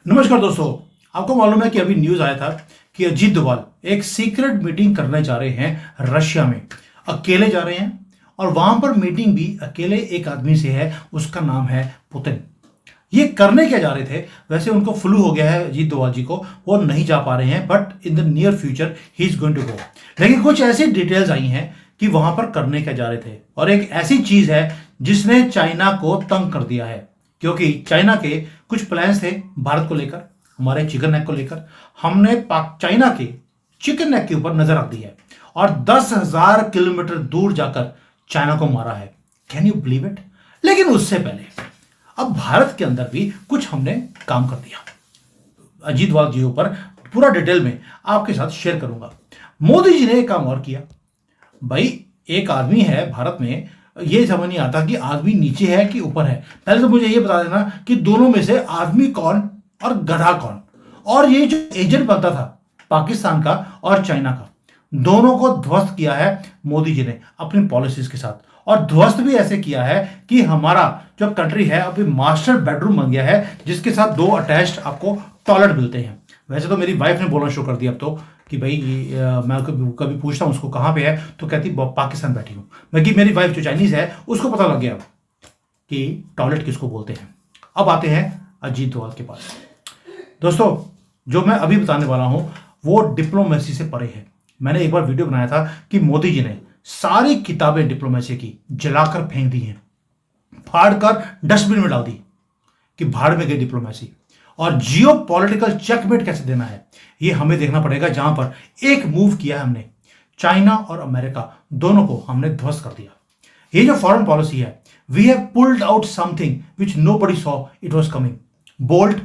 नमस्कार दोस्तों, आपको मालूम है कि अभी न्यूज आया था कि अजीत डोभाल एक सीक्रेट मीटिंग करने जा रहे हैं रशिया में। अकेले जा रहे हैं और वहां पर मीटिंग भी अकेले एक आदमी से है, उसका नाम है पुतिन। ये करने क्या जा रहे थे? वैसे उनको फ्लू हो गया है अजीत डोभाल जी को, वो नहीं जा पा रहे हैं, but in the near future he is going to go. लेकिन कुछ ऐसी डिटेल्स आई हैं कि वहां पर करने क्या जा रहे थे, और एक ऐसी चीज है जिसने चाइना को तंग कर दिया है। क्योंकि चाइना के कुछ प्लान्स थे भारत को लेकर, हमारे चिकन नेक को लेकर। हमने पाक चाइना के चिकन नेक के ऊपर नजर रख दी है और 10,000 किलोमीटर दूर जाकर चाइना को मारा है। Can you believe it? लेकिन उससे पहले अब भारत के अंदर भी कुछ हमने काम कर दिया। अजीत डोभाल जी ऊपर पूरा डिटेल में आपके साथ शेयर करूंगा। मोदी जी ने एक काम और किया। भाई, एक आदमी है भारत में, ये समझ नहीं आता कि आदमी नीचे है कि ऊपर है। पहले तो मुझे ये बता देना कि दोनों में से आदमी कौन और गधा कौन। और ये जो एजेंट बनता था पाकिस्तान का और चाइना का, दोनों को ध्वस्त किया है मोदी जी ने अपनी पॉलिसीज के साथ। और ध्वस्त भी ऐसे किया है कि हमारा जो कंट्री है अभी मास्टर बेडरूम बन गया है, जिसके साथ 2 अटैच्ड आपको टॉयलेट मिलते हैं। वैसे तो मेरी वाइफ ने बोलना शुरू कर दिया अब तो कि भाई मैं कभी पूछता हूँ उसको कहाँ पे है, तो कहती पाकिस्तान बैठी हूँ मैं। कि मेरी वाइफ जो चाइनीज है उसको पता लग गया कि टॉयलेट किसको बोलते हैं। अब आते हैं अजीत डोभाल के पास। दोस्तों, जो मैं अभी बताने वाला हूं वो डिप्लोमेसी से परे है। मैंने एक बार वीडियो बनाया था कि मोदी जी ने सारी किताबें डिप्लोमेसी की जलाकर फेंक दी हैं, फाड़कर डस्टबिन में डाल दी कि भाड़ में गई डिप्लोमेसी। और जियो पॉलिटिकल चेकमेट कैसे देना है ये हमें देखना पड़ेगा, जहां पर एक मूव किया है हमने। चाइना और अमेरिका दोनों को हमने ध्वस्त कर दिया। ये जो फॉरेन पॉलिसी है, we have pulled out something which nobody saw it was coming. Bold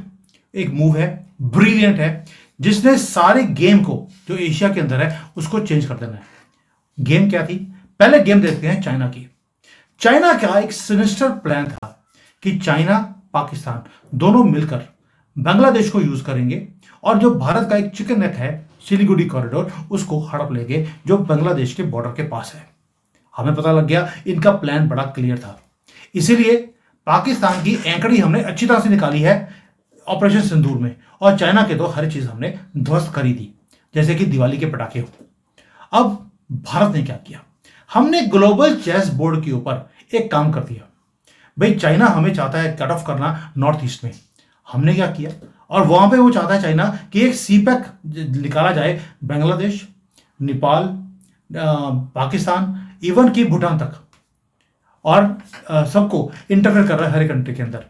एक मूव है, ब्रिलियंट है, जिसने सारे गेम को जो एशिया के अंदर है उसको चेंज कर देना है। गेम क्या थी? पहले गेम देखते हैं चाइना की। चाइना का एक सिनिस्टर प्लान था कि चाइना पाकिस्तान दोनों मिलकर बांग्लादेश को यूज करेंगे और जो भारत का एक चिकन नेक है सिलीगुड़ी कॉरिडोर, उसको हड़प लेंगे जो बांग्लादेश के बॉर्डर के पास है। हमें पता लग गया इनका प्लान बड़ा क्लियर था। इसीलिए पाकिस्तान की एंकड़ी हमने अच्छी तरह से निकाली है ऑपरेशन सिंदूर में, और चाइना के तो हर चीज हमने ध्वस्त करी दी, जैसे कि दिवाली के पटाखे हो। अब भारत ने क्या किया? हमने ग्लोबल चेस बोर्ड के ऊपर एक काम कर दिया। भाई, चाइना हमें चाहता है कट ऑफ करना नॉर्थ ईस्ट में। हमने क्या किया? और वहां पे वो चाहता है चाइना कि एक सीपैक निकाला जाए बांग्लादेश, नेपाल, पाकिस्तान, इवन की भूटान तक, और सबको इंटरफेयर कर रहा है हर एक कंट्री के अंदर।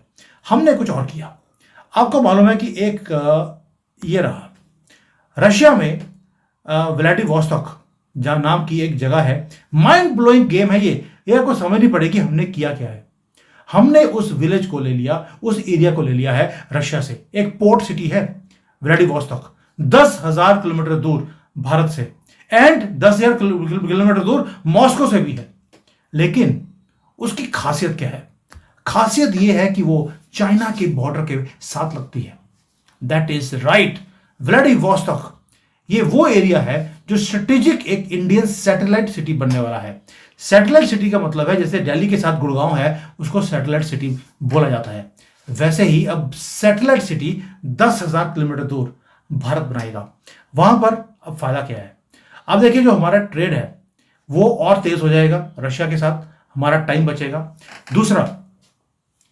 हमने कुछ और किया। आपको मालूम है कि एक ये रहा रशिया में व्लादिवोस्तोक जहां नाम की एक जगह है। माइंड ब्लोइंग गेम है ये आपको समझनी पड़ेगी हमने किया क्या है। हमने उस विलेज को ले लिया, उस एरिया को ले लिया है रशिया से। एक पोर्ट सिटी है व्लादिवोस्तोक, 10,000 किलोमीटर दूर भारत से, एंड 10,000 किलोमीटर दूर मॉस्को से भी है। लेकिन उसकी खासियत क्या है? खासियत यह है कि वो चाइना के बॉर्डर के साथ लगती है। दैट इज राइट, व्लादिवोस्तोक ये वो एरिया है जो स्ट्रेटेजिक एक इंडियन सैटेलाइट सिटी बनने वाला है। सैटेलाइट सिटी का मतलब है जैसे दिल्ली के साथ गुड़गांव है, उसको सैटेलाइट सिटी बोला जाता है। वैसे ही अब सैटेलाइट सिटी 10,000 किलोमीटर दूर भारत बनाएगा। वहां पर अब फायदा क्या है? अब देखिए, जो हमारा ट्रेड है वो और तेज हो जाएगा रशिया के साथ, हमारा टाइम बचेगा। दूसरा,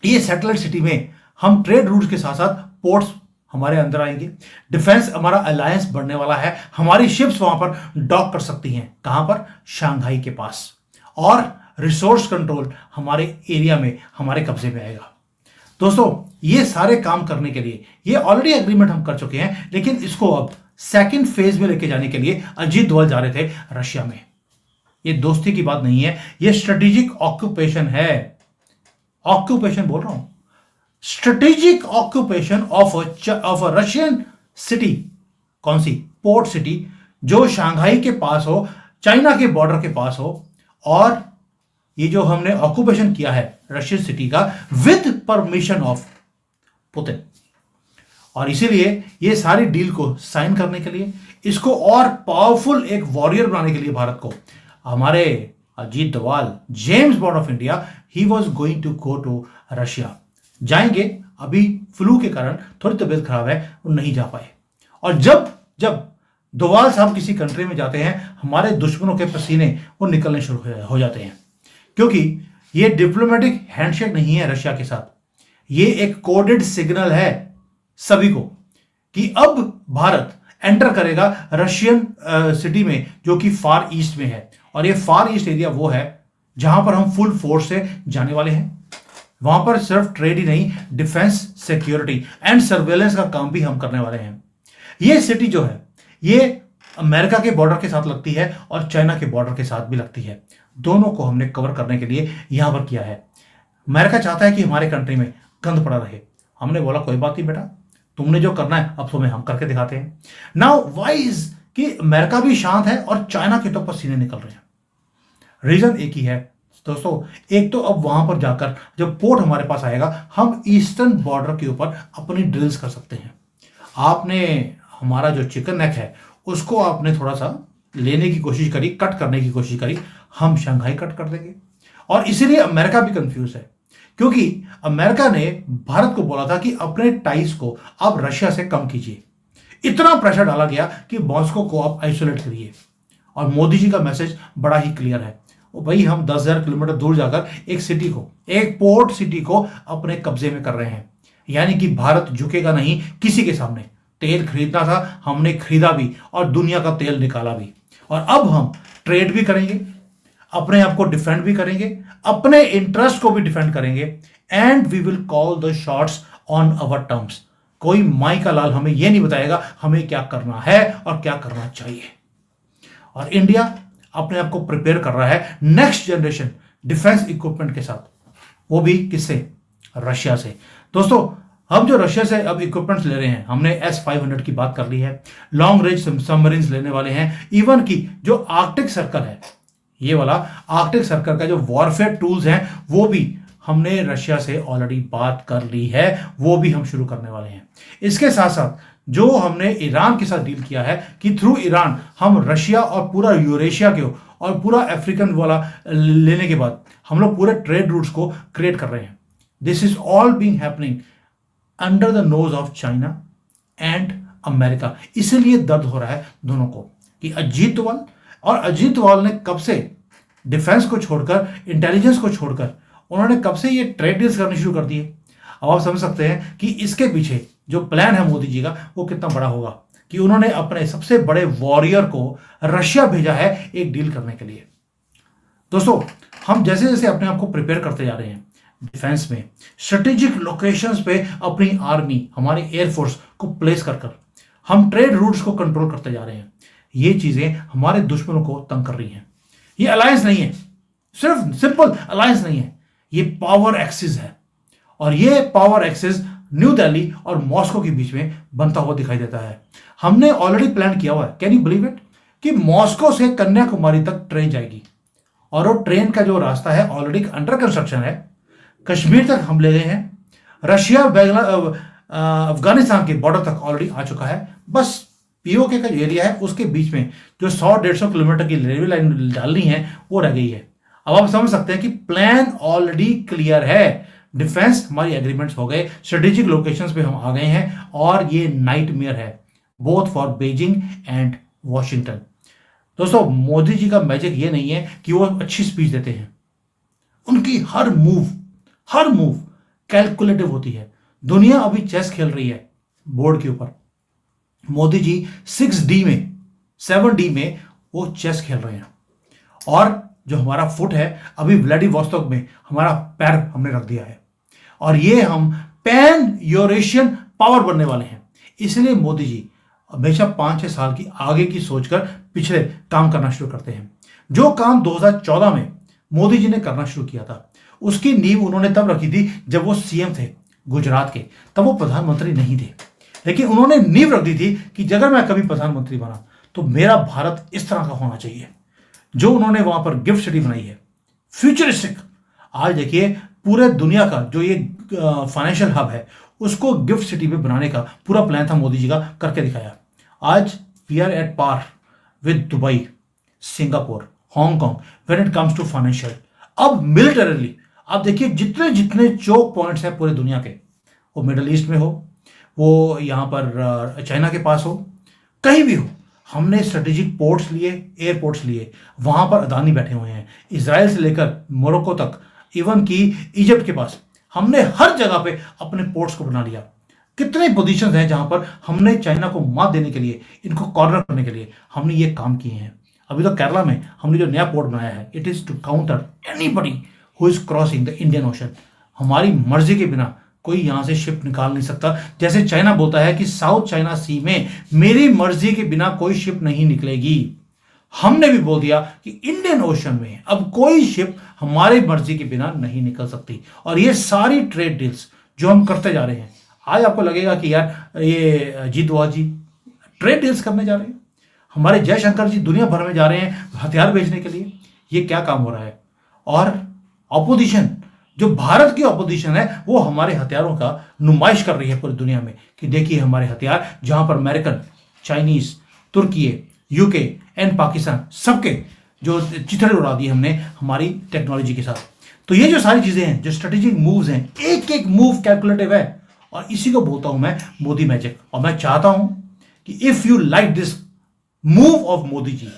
ये सैटेलाइट सिटी में हम ट्रेड रूट के साथ साथ पोर्ट्स हमारे अंदर आएंगे। डिफेंस हमारा अलायंस बढ़ने वाला है। हमारी शिप्स वहां पर डॉक कर सकती हैं। कहां पर? शंघाई के पास। और रिसोर्स कंट्रोल हमारे एरिया में, हमारे कब्जे में आएगा। दोस्तों, ये सारे काम करने के लिए ये ऑलरेडी एग्रीमेंट हम कर चुके हैं, लेकिन इसको अब सेकंड फेज में लेके जाने के लिए अजीत डोभाल जा रहे थे रशिया में। ये दोस्ती की बात नहीं है, ये स्ट्रेटेजिक ऑक्यूपेशन है। ऑक्यूपेशन बोल रहा हूं, strategic occupation of a Russian city. कौन सी? पोर्ट सिटी जो शंघाई के पास हो, चाइना के बॉर्डर के पास हो। और ये जो हमने ऑक्यूपेशन किया है रशियन सिटी का विद परमिशन ऑफ पुतिन। और इसीलिए ये सारी डील को साइन करने के लिए, इसको और पावरफुल एक वॉरियर बनाने के लिए भारत को, हमारे Ajit Doval, James Bond of India, he was going to go to Russia. जाएंगे अभी फ्लू के कारण थोड़ी तबीयत खराब है, वो नहीं जा पाए। और जब जब डोवाल साहब किसी कंट्री में जाते हैं, हमारे दुश्मनों के पसीने वो निकलने शुरू हो जाते हैं, क्योंकि ये डिप्लोमेटिक हैंडशेक नहीं है रशिया के साथ, ये एक कोडेड सिग्नल है सभी को कि अब भारत एंटर करेगा रशियन सिटी में, जो कि फार ईस्ट में है। और ये फार ईस्ट एरिया वो है जहां पर हम फुल फोर्स से जाने वाले हैं। वहां पर सिर्फ ट्रेड ही नहीं, डिफेंस, सिक्योरिटी एंड सर्वेलेंस का काम भी हम करने वाले हैं। ये सिटी जो है ये अमेरिका के बॉर्डर के साथ लगती है और चाइना के बॉर्डर के साथ भी लगती है। दोनों को हमने कवर करने के लिए यहां पर किया है। अमेरिका चाहता है कि हमारे कंट्री में गंद पड़ा रहे। हमने बोला कोई बात नहीं बेटा, तुमने जो करना है अब तुम्हें हम करके दिखाते हैं। नाउ वाइज कि अमेरिका भी शांत है और चाइना के तो पसीने निकल रहे हैं। रीजन एक ही है दोस्तों, एक तो अब वहां पर जाकर जब पोर्ट हमारे पास आएगा, हम ईस्टर्न बॉर्डर के ऊपर अपनी ड्रिल्स कर सकते हैं। आपने हमारा जो चिकन नेक है उसको आपने थोड़ा सा लेने की कोशिश करी, कट करने की कोशिश करी, हम शंघाई कट कर देंगे। और इसीलिए अमेरिका भी कंफ्यूज है, क्योंकि अमेरिका ने भारत को बोला था कि अपने टाइज को आप रशिया से कम कीजिए। इतना प्रेशर डाला गया कि मॉस्को को आप आइसोलेट करिए। और मोदी जी का मैसेज बड़ा ही क्लियर है, भाई हम 10,000 किलोमीटर दूर जाकर एक सिटी को, एक पोर्ट सिटी को अपने कब्जे में कर रहे हैं। यानी कि भारत झुकेगा नहीं किसी के सामने। तेल खरीदना था, हमने खरीदा भी और दुनिया का तेल निकाला भी। और अब हम ट्रेड भी करेंगे, अपने आप को डिफेंड भी करेंगे, अपने इंटरेस्ट को भी डिफेंड करेंगे, and we will call the shots on our terms. कोई माई का लाल हमें यह नहीं बताएगा हमें क्या करना है और क्या करना चाहिए। और इंडिया अपने आप को प्रिपेयर कर रहा है नेक्स्ट जनरेशन डिफेंस इक्विपमेंट के साथ, वो भी किससे? रशिया से। दोस्तों हम जो रशिया से अब इक्विपमेंट्स ले रहे हैं, हमने S-500 की बात कर ली है, लॉन्ग रेंज सबमरीन्स लेने वाले हैं, इवन की जो आर्कटिक सर्कल है, ये वाला आर्कटिक सर्कल का जो वॉरफेयर टूल्स हैं वो भी हमने रशिया से ऑलरेडी बात कर ली है, वो भी हम शुरू करने वाले हैं। इसके साथ साथ जो हमने ईरान के साथ डील किया है कि थ्रू ईरान हम रशिया और पूरा यूरेशिया के और पूरा अफ्रीकन वाला लेने के बाद हम लोग पूरे ट्रेड रूट्स को क्रिएट कर रहे हैं। This is all being happening under the nose of China and America. इसीलिए दर्द हो रहा है दोनों को कि अजीत डोवाल ने कब से डिफेंस को छोड़कर, इंटेलिजेंस को छोड़कर, उन्होंने कब से ये ट्रेड डील्स करनी शुरू कर दी है। अब आप समझ सकते हैं कि इसके पीछे जो प्लान है मोदी जी का वो कितना बड़ा होगा, कि उन्होंने अपने सबसे बड़े वॉरियर को रशिया भेजा है एक डील करने के लिए। दोस्तों हम जैसे जैसे अपने आप को प्रिपेयर करते जा रहे हैं डिफेंस में, स्ट्रेटेजिक लोकेशंस पे अपनी आर्मी, हमारी एयरफोर्स को प्लेस कर हम ट्रेड रूट्स को कंट्रोल करते जा रहे हैं। ये चीजें हमारे दुश्मनों को तंग कर रही हैं। ये अलायंस नहीं है, सिर्फ सिंपल अलायंस नहीं है, ये पावर एक्सिस है। और ये पावर एक्सिस न्यू दिल्ली और मॉस्को के बीच में बनता हुआ दिखाई देता है। हमने ऑलरेडी प्लान किया हुआ है, कैन यू बिलीव इट, कि मॉस्को से कन्याकुमारी तक ट्रेन जाएगी और वो ट्रेन का जो रास्ता है ऑलरेडी अंडर कंस्ट्रक्शन है। कश्मीर तक हम ले गए हैं, रशिया अफगानिस्तान के बॉर्डर तक ऑलरेडी आ चुका है। बस पीओके का जो एरिया है उसके बीच में जो 100-150 किलोमीटर की रेलवे लाइन डालनी है वो रह गई है। अब आप समझ सकते हैं कि प्लान ऑलरेडी क्लियर है। डिफेंस हमारी एग्रीमेंट्स हो गए, स्ट्रेटेजिक लोकेशंस पे हम आ गए हैं, और ये नाइटमेयर है both for Beijing and Washington. दोस्तों मोदी जी का मैजिक ये नहीं है कि वो अच्छी स्पीच देते हैं, उनकी हर मूव कैलकुलेटिव होती है। दुनिया अभी चेस खेल रही है बोर्ड के ऊपर, मोदी जी 6D में 7D में वो चेस खेल रहे हैं। और जो हमारा फुट है अभी व्लादिवोस्तोक में हमारा पैर हमने रख दिया है, और ये हम पैन यूरेशियन पावर बनने वाले हैं। इसलिए मोदी जी हमेशा 5-6 साल की आगे की सोचकर पिछले काम करना शुरू करते हैं। जो काम 2014 में मोदी जी ने करना शुरू किया था उसकी नींव उन्होंने तब रखी थी जब वो सीएम थे गुजरात के, तब वो प्रधानमंत्री नहीं थे, लेकिन उन्होंने नींव रख दी थी कि अगर मैं कभी प्रधानमंत्री बना तो मेरा भारत इस तरह का होना चाहिए। जो उन्होंने वहां पर गिफ्ट सिटी बनाई है फ्यूचरिस्टिक, आज देखिए पूरे दुनिया का जो ये फाइनेंशियल हब है उसको गिफ्ट सिटी में बनाने का पूरा प्लान था मोदी जी का, करके दिखाया। आज we are at par with Dubai, Singapore, Hong Kong when it comes to financial. अब मिलिटरली आप देखिए जितने जितने चोक पॉइंट्स हैं पूरे दुनिया के, वो मिडल ईस्ट में हो, वो यहाँ पर चाइना के पास हो, कहीं भी हो, हमने स्ट्रेटेजिक पोर्ट्स लिए, एयरपोर्ट्स लिए, वहां पर अदानी बैठे हुए हैं, इसराइल से लेकर मोरक्को तक, इवन कि इजिप्ट के पास, हमने हर जगह पे अपने पोर्ट्स को बना लिया। कितने पोजीशंस हैं जहां पर हमने चाइना को मात देने के लिए, इनको कॉर्नर करने के लिए हमने ये काम किए हैं। अभी तो केरला में हमने जो नया पोर्ट बनाया है, it is to counter anybody who is crossing the Indian Ocean. हमारी मर्जी के बिना कोई यहां से शिप निकाल नहीं सकता। जैसे चाइना बोलता है कि साउथ चाइना सी में मेरी मर्जी के बिना कोई शिप नहीं निकलेगी, हमने भी बोल दिया कि इंडियन ओशन में अब कोई शिप हमारी मर्जी के बिना नहीं निकल सकती। और ये सारी ट्रेड डील्स जो हम करते जा रहे हैं, आज आपको लगेगा कि यार ये अजीत डोभाल जी ट्रेड डील्स करने जा रहे हैं, हमारे जयशंकर जी दुनिया भर में जा रहे हैं हथियार बेचने के लिए, ये क्या काम हो रहा है। और ऑपोजिशन, जो भारत की ऑपोजिशन है, वो हमारे हथियारों का नुमाइश कर रही है पूरी दुनिया में कि देखिए हमारे हथियार, जहां पर American, Chinese, Turkey, UK and Pakistan सबके जो चिथड़े उड़ा दिए हमने हमारी टेक्नोलॉजी के साथ। तो ये जो सारी चीजें हैं, जो स्ट्रेटेजिक मूव्स हैं, एक एक मूव कैलकुलेटिव है, और इसी को बोलता हूं मैं मोदी मैजिक। और मैं चाहता हूं कि if you like this move of Modi ji,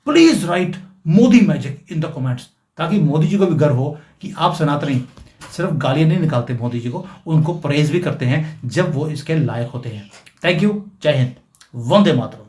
please write Modi magic in the comments, ताकि मोदी जी को भी गर्व हो कि आप सनातनी सिर्फ गालियां नहीं निकालते मोदी जी को, उनको प्रेज भी करते हैं जब वो इसके लायक होते हैं। थैंक यू, जय हिंद, वंदे मातरम।